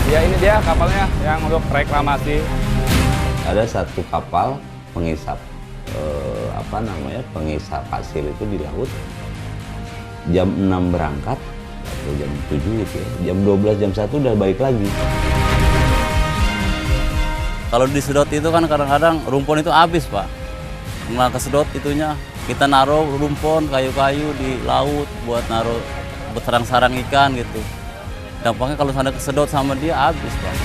Ya ini dia kapalnya yang untuk reklamasi. Ada satu kapal pengisap pengisap pasir itu di laut. Jam 6 berangkat atau jam 7 gitu ya. Jam 12 jam 1 udah balik lagi. Kalau disedot itu kan kadang-kadang rumpun itu habis, Pak. Nggak kesedot itunya. Kita naruh rumpun, kayu-kayu di laut buat naruh buat sarang-sarang ikan gitu. Dampaknya kalau sana kesedot sama dia habis, Pak.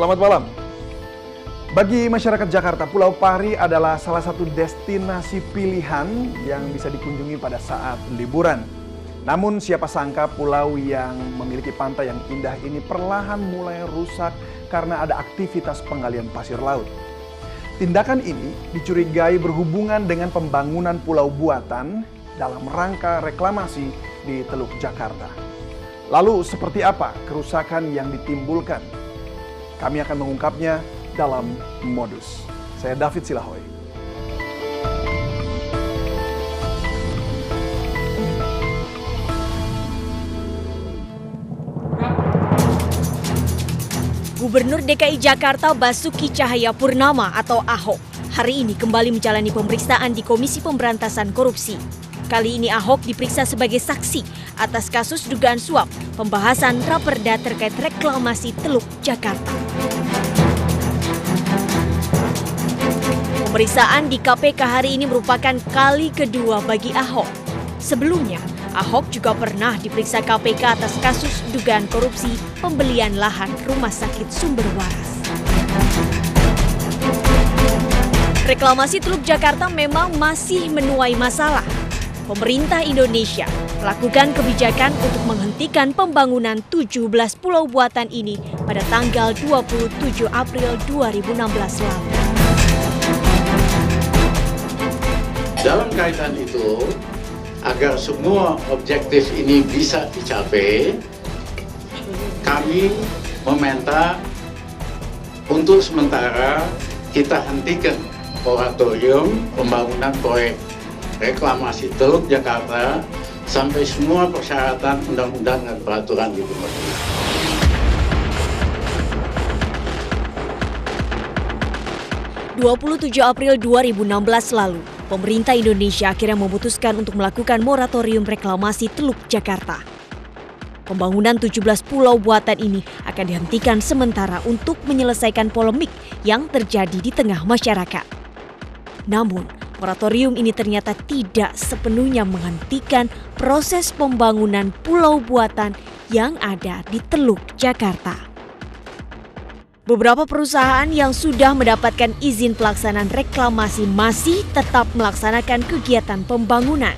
Selamat malam. Bagi masyarakat Jakarta, Pulau Pari adalah salah satu destinasi pilihan yang bisa dikunjungi pada saat liburan. Namun siapa sangka pulau yang memiliki pantai yang indah ini perlahan mulai rusak karena ada aktivitas penggalian pasir laut. Tindakan ini dicurigai berhubungan dengan pembangunan pulau buatan dalam rangka reklamasi di Teluk Jakarta. Lalu seperti apa kerusakan yang ditimbulkan? Kami akan mengungkapnya dalam Modus. Saya David Silahoy. Gubernur DKI Jakarta Basuki Cahayapurnama atau Ahok hari ini kembali menjalani pemeriksaan di Komisi Pemberantasan Korupsi. Kali ini Ahok diperiksa sebagai saksi atas kasus dugaan suap pembahasan raperda terkait reklamasi Teluk Jakarta. Pemeriksaan di KPK hari ini merupakan kali kedua bagi Ahok. Sebelumnya, Ahok juga pernah diperiksa KPK atas kasus dugaan korupsi pembelian lahan Rumah Sakit Sumber Waras. Reklamasi Teluk Jakarta memang masih menuai masalah. Pemerintah Indonesia melakukan kebijakan untuk menghentikan pembangunan 17 pulau buatan ini pada tanggal 27 April 2016 lalu. Dalam kaitan itu, agar semua objektif ini bisa dicapai, kami meminta untuk sementara kita hentikan moratorium pembangunan proyek reklamasi Teluk Jakarta sampai semua persyaratan undang-undang dan peraturan dipenuhi. (27 April 2016 lalu, pemerintah Indonesia akhirnya memutuskan untuk melakukan moratorium reklamasi Teluk Jakarta. Pembangunan 17 pulau buatan ini akan dihentikan sementara untuk menyelesaikan polemik yang terjadi di tengah masyarakat. Namun, moratorium ini ternyata tidak sepenuhnya menghentikan proses pembangunan pulau buatan yang ada di Teluk Jakarta. Beberapa perusahaan yang sudah mendapatkan izin pelaksanaan reklamasi masih tetap melaksanakan kegiatan pembangunan.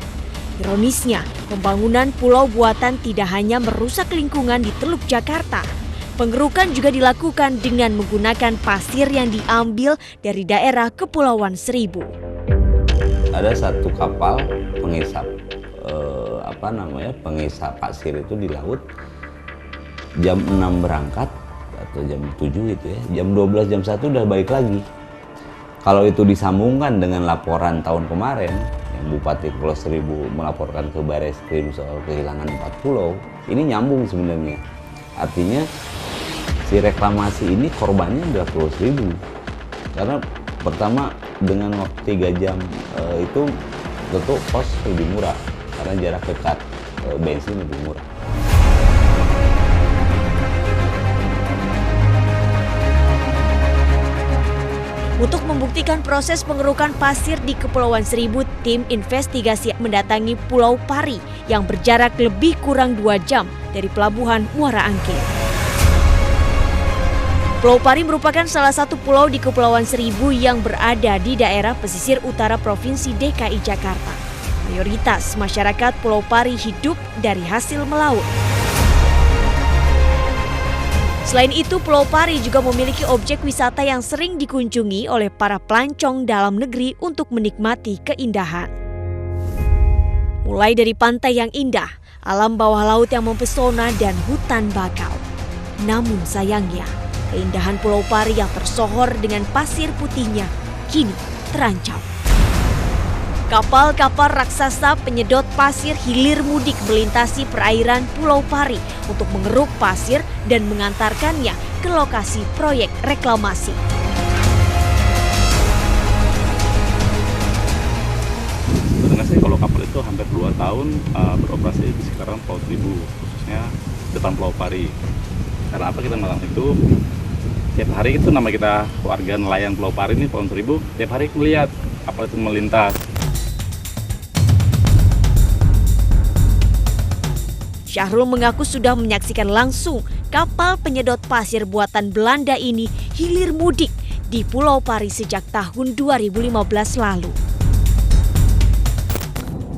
Ironisnya, pembangunan pulau buatan tidak hanya merusak lingkungan di Teluk Jakarta. Pengerukan juga dilakukan dengan menggunakan pasir yang diambil dari daerah Kepulauan Seribu. Ada satu kapal pengisap pengisap pasir itu di laut. Jam 6 berangkat atau jam 7 gitu ya. Jam 12 jam 1 udah balik lagi. Kalau itu disambungkan dengan laporan tahun kemarin yang Bupati Kepulauan Seribu melaporkan ke Bareskrim soal kehilangan 4 pulau, ini nyambung sebenarnya. Artinya si reklamasi ini korbannya adalah Pulau Seribu. Karena pertama dengan waktu 3 jam itu tentu kos lebih murah karena jarak dekat, bensin lebih murah. Untuk membuktikan proses pengerukan pasir di Kepulauan Seribu, tim investigasi mendatangi Pulau Pari yang berjarak lebih kurang 2 jam dari pelabuhan Muara Angke. Pulau Pari merupakan salah satu pulau di Kepulauan Seribu yang berada di daerah pesisir utara Provinsi DKI Jakarta. Mayoritas masyarakat Pulau Pari hidup dari hasil melaut. Selain itu, Pulau Pari juga memiliki objek wisata yang sering dikunjungi oleh para pelancong dalam negeri untuk menikmati keindahan. Mulai dari pantai yang indah, alam bawah laut yang mempesona, dan hutan bakau. Namun sayangnya, keindahan Pulau Pari yang tersohor dengan pasir putihnya kini terancam. Kapal-kapal raksasa penyedot pasir hilir mudik melintasi perairan Pulau Pari untuk mengeruk pasir dan mengantarkannya ke lokasi proyek reklamasi. Sebenarnya sih kalau kapal itu hampir 2 tahun beroperasi di sekitaran Pulau Seribu, khususnya depan Pulau Pari. Karena apa kita melakukan itu? Tiap hari itu nama kita warga nelayan Pulau Pari ini, Pulau Seribu, tiap hari melihat kapal itu melintas. Syahrul mengaku sudah menyaksikan langsung kapal penyedot pasir buatan Belanda ini hilir mudik di Pulau Pari sejak tahun 2015 lalu.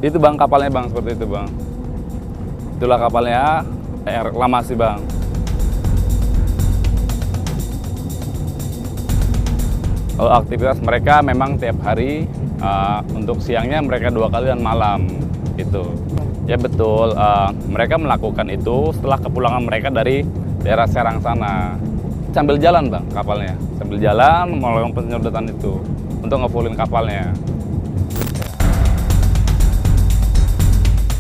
Itu bang kapalnya bang, seperti itu bang. Itulah kapalnya, reklamasi bang. Kalau aktivitas mereka memang tiap hari, untuk siangnya mereka 2 kali dan malam itu. Ya betul, mereka melakukan itu setelah kepulangan mereka dari daerah Serang sana. Sambil jalan bang kapalnya, sambil jalan melakukan penyedotan itu untuk ngefullin kapalnya.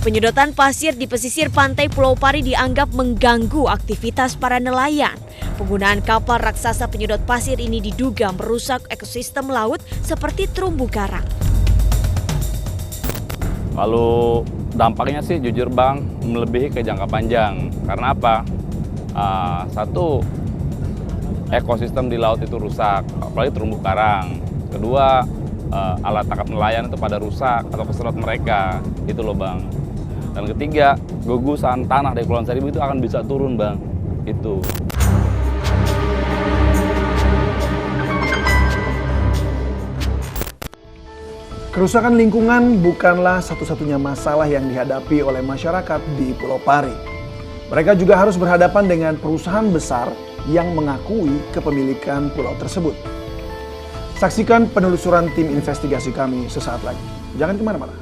Penyedotan pasir di pesisir pantai Pulau Pari dianggap mengganggu aktivitas para nelayan. Penggunaan kapal raksasa penyedot pasir ini diduga merusak ekosistem laut seperti terumbu karang. Lalu dampaknya sih jujur bang, melebihi ke jangka panjang. Karena apa? Satu, ekosistem di laut itu rusak, apalagi terumbu karang. Kedua, alat tangkap nelayan itu pada rusak atau keserot mereka, itu loh bang. Dan ketiga, gugusan tanah dari Kepulauan Seribu itu akan bisa turun bang, itu. Kerusakan lingkungan bukanlah satu-satunya masalah yang dihadapi oleh masyarakat di Pulau Pari. Mereka juga harus berhadapan dengan perusahaan besar yang mengakui kepemilikan pulau tersebut. Saksikan penelusuran tim investigasi kami sesaat lagi. Jangan kemana-mana.